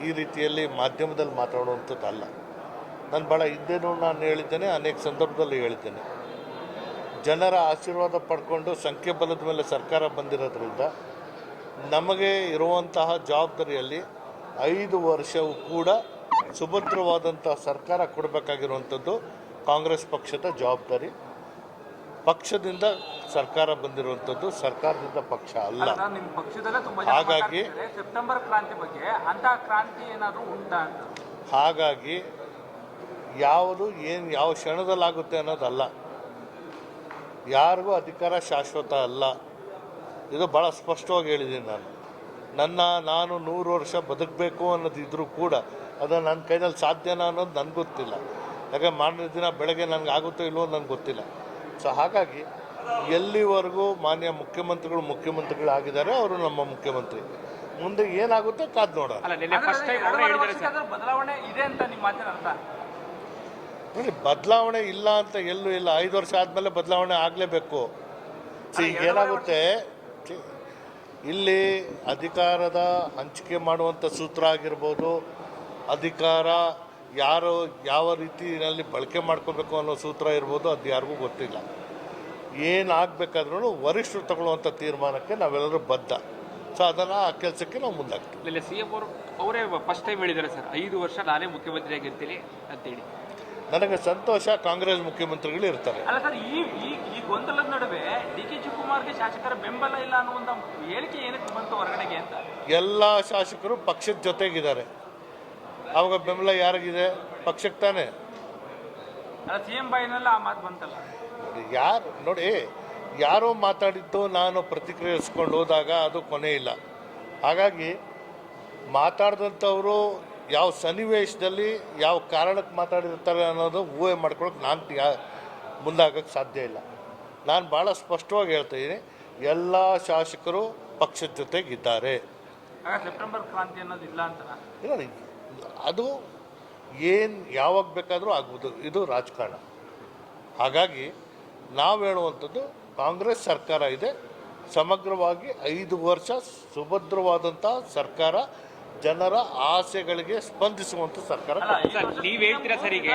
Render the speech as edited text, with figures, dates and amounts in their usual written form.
ಈ ರೀತಿಯಲ್ಲಿ ಮಾಧ್ಯಮದಲ್ಲಿ ಮಾತಾಡುವಂಥದ್ದಲ್ಲ. ನಾನು ಭಾಳ ಹಿಂದೆನೂ ನಾನು ಹೇಳಿದ್ದೇನೆ, ಅನೇಕ ಸಂದರ್ಭದಲ್ಲಿ ಹೇಳಿದ್ದೇನೆ. ಜನರ ಆಶೀರ್ವಾದ ಪಡ್ಕೊಂಡು ಸಂಖ್ಯಾಬಲದ ಮೇಲೆ ಸರ್ಕಾರ ಬಂದಿರೋದ್ರಿಂದ ನಮಗೆ ಇರುವಂತಹ ಜವಾಬ್ದಾರಿಯಲ್ಲಿ 5 ವರ್ಷವೂ ಕೂಡ ಸುಭದ್ರವಾದಂಥ ಸರ್ಕಾರ ಕೊಡಬೇಕಾಗಿರುವಂಥದ್ದು ಕಾಂಗ್ರೆಸ್ ಪಕ್ಷದ ಜವಾಬ್ದಾರಿ. ಪಕ್ಷದಿಂದ ಸರ್ಕಾರ ಬಂದಿರುವಂಥದ್ದು, ಸರ್ಕಾರದಿಂದ ಪಕ್ಷ ಅಲ್ಲ. ಹಾಗಾಗಿ ಸೆಪ್ಟೆಂಬರ್ ಕ್ರಾಂತಿ ಬಗ್ಗೆ ಅಂತಹ ಕ್ರಾಂತಿ ಏನಾದರೂ ಉಂಟಾ ಅಂತ, ಹಾಗಾಗಿ ಯಾವ ಕ್ಷಣದಲ್ಲಾಗುತ್ತೆ ಅನ್ನೋದಲ್ಲ. ಯಾರಿಗೂ ಅಧಿಕಾರ ಶಾಶ್ವತ ಅಲ್ಲ. ಇದು ಭಾಳ ಸ್ಪಷ್ಟವಾಗಿ ಹೇಳಿದ್ದೀನಿ ನಾನು 100 ವರ್ಷ ಬದುಕಬೇಕು ಅನ್ನೋದಿದ್ರೂ ಕೂಡ ಅದು ನನ್ನ ಕೈನಲ್ಲಿ ಸಾಧ್ಯನಾ ಅನ್ನೋದು ನನಗೆ ಗೊತ್ತಿಲ್ಲ. ಯಾಕೆ ಮಾರನೇ ದಿನ ಬೆಳಗ್ಗೆ ನನಗೆ ಆಗುತ್ತೋ ಇಲ್ವೋ ನನಗೆ ಗೊತ್ತಿಲ್ಲ. ಸೊ ಹಾಗಾಗಿ ಎಲ್ಲಿವರೆಗೂ ಮಾನ್ಯ ಮುಖ್ಯಮಂತ್ರಿಗಳಾಗಿದ್ದಾರೆ, ಅವರು ನಮ್ಮ ಮುಖ್ಯಮಂತ್ರಿ. ಮುಂದೆ ಏನಾಗುತ್ತೆ ಕಾದು ನೋಡೋಣ. ಬದಲಾವಣೆ ಇದೆ ಅಂತ ನಿಮ್ಮ ಮಾತಿನ ಅರ್ಥ? ನೋಡಿ, ಬದಲಾವಣೆ ಇಲ್ಲ ಅಂತ ಎಲ್ಲೂ ಇಲ್ಲ. 5 ವರ್ಷ ಆದಮೇಲೆ ಬದಲಾವಣೆ ಆಗಲೇಬೇಕು. ಏನಾಗುತ್ತೆ, ಇಲ್ಲಿ ಅಧಿಕಾರದ ಹಂಚಿಕೆ ಮಾಡುವಂಥ ಸೂತ್ರ ಆಗಿರ್ಬೋದು, ಅಧಿಕಾರ ಯಾರು ಯಾವ ರೀತಿಯಲ್ಲಿ ಬಳಕೆ ಮಾಡ್ಕೋಬೇಕು ಅನ್ನೋ ಸೂತ್ರ ಇರ್ಬೋದು, ಅದು ಯಾರಿಗೂ ಗೊತ್ತಿಲ್ಲ. ಏನಾಗಬೇಕಾದ್ರೂ ವರಿಷ್ಠರು ತಗೊಳ್ಳುವಂಥ ತೀರ್ಮಾನಕ್ಕೆ ನಾವೆಲ್ಲರೂ ಬದ್ಧ. ಸೊ ಅದನ್ನು ಆ ಕೆಲಸಕ್ಕೆ ನಾವು ಮುಂದಾಗ್ತೀವಿ. ಇಲ್ಲ, CM ಅವರೇ ಫಸ್ಟ್ ಟೈಮ್ ಹೇಳಿದ್ದಾರೆ ಸರ್, 5 ವರ್ಷ ನಾನೇ ಮುಖ್ಯಮಂತ್ರಿ ಆಗಿರ್ತೀನಿ ಅಂತೇಳಿ. ನನಗೆ ಸಂತೋಷ, ಕಾಂಗ್ರೆಸ್ ಮುಖ್ಯಮಂತ್ರಿಗಳು ಇರ್ತಾರೆ. ಅಲ್ಲ ಸರ್, ಈ ಗೊಂದಲದ ನಡುವೆ DK ಶಿವಕುಮಾರ್ಗೆ ಶಾಸಕರ ಬೆಂಬಲ ಇಲ್ಲ ಅನ್ನುವಂಥ ಹೇಳಿಕೆ ಏನಕ್ಕೆ ಬಂತು ಹೊರಗಡೆಗೆ ಅಂತ? ಎಲ್ಲ ಶಾಸಕರು ಪಕ್ಷದ ಜೊತೆಗಿದ್ದಾರೆ. ಅವಾಗ ಬೆಂಬಲ ಯಾರಿಗಿದೆ? ಪಕ್ಷಕ್ಕೆ ತಾನೇ. ಅಲ್ಲ, CM ಬಾಯಿನೆಲ್ಲ ಆ ಮಾತು ಬಂತಲ್ಲ. ನೋಡಿ, ಯಾರೋ ಮಾತಾಡಿದ್ದು ನಾನು ಪ್ರತಿಕ್ರಿಯಿಸ್ಕೊಂಡು ಹೋದಾಗ ಅದು ಕೊನೆ ಇಲ್ಲ. ಹಾಗಾಗಿ ಮಾತಾಡಿದಂಥವರು ಯಾವ ಸನ್ನಿವೇಶದಲ್ಲಿ ಯಾವ ಕಾರಣಕ್ಕೆ ಮಾತಾಡಿರ್ತಾರೆ ಅನ್ನೋದು ಊಹೆ ಮಾಡ್ಕೊಳಕ್ಕೆ ನಾನು ಮುಂದಾಗಕ್ಕೆ ಸಾಧ್ಯ ಇಲ್ಲ. ನಾನು ಭಾಳ ಸ್ಪಷ್ಟವಾಗಿ ಹೇಳ್ತಾಯಿದ್ದೀನಿ, ಎಲ್ಲ ಶಾಸಕರು ಪಕ್ಷದ ಜೊತೆಗಿದ್ದಾರೆ. ಸೆಪ್ಟೆಂಬರ್ ಕ್ರಾಂತಿ ಅನ್ನೋದು ಇಲ್ಲ ಅಂತ ನೋಡಿ, ಅದು ಯಾವಾಗ ಬೇಕಾದರೂ ಆಗ್ಬೋದು. ಇದು ರಾಜಕಾರಣ. ಹಾಗಾಗಿ ನಾವು ಹೇಳುವಂಥದ್ದು, ಕಾಂಗ್ರೆಸ್ ಸರ್ಕಾರ ಇದೆ, ಸಮಗ್ರವಾಗಿ 5 ವರ್ಷ ಸುಭದ್ರವಾದಂಥ ಸರ್ಕಾರ, ಜನರ ಆಸೆಗಳಿಗೆ ಸ್ಪಂದಿಸುವಂಥ ಸರ್ಕಾರ. ನೀವು ಹೇಳ್ತೀರಾ ಸರಿಗೆ?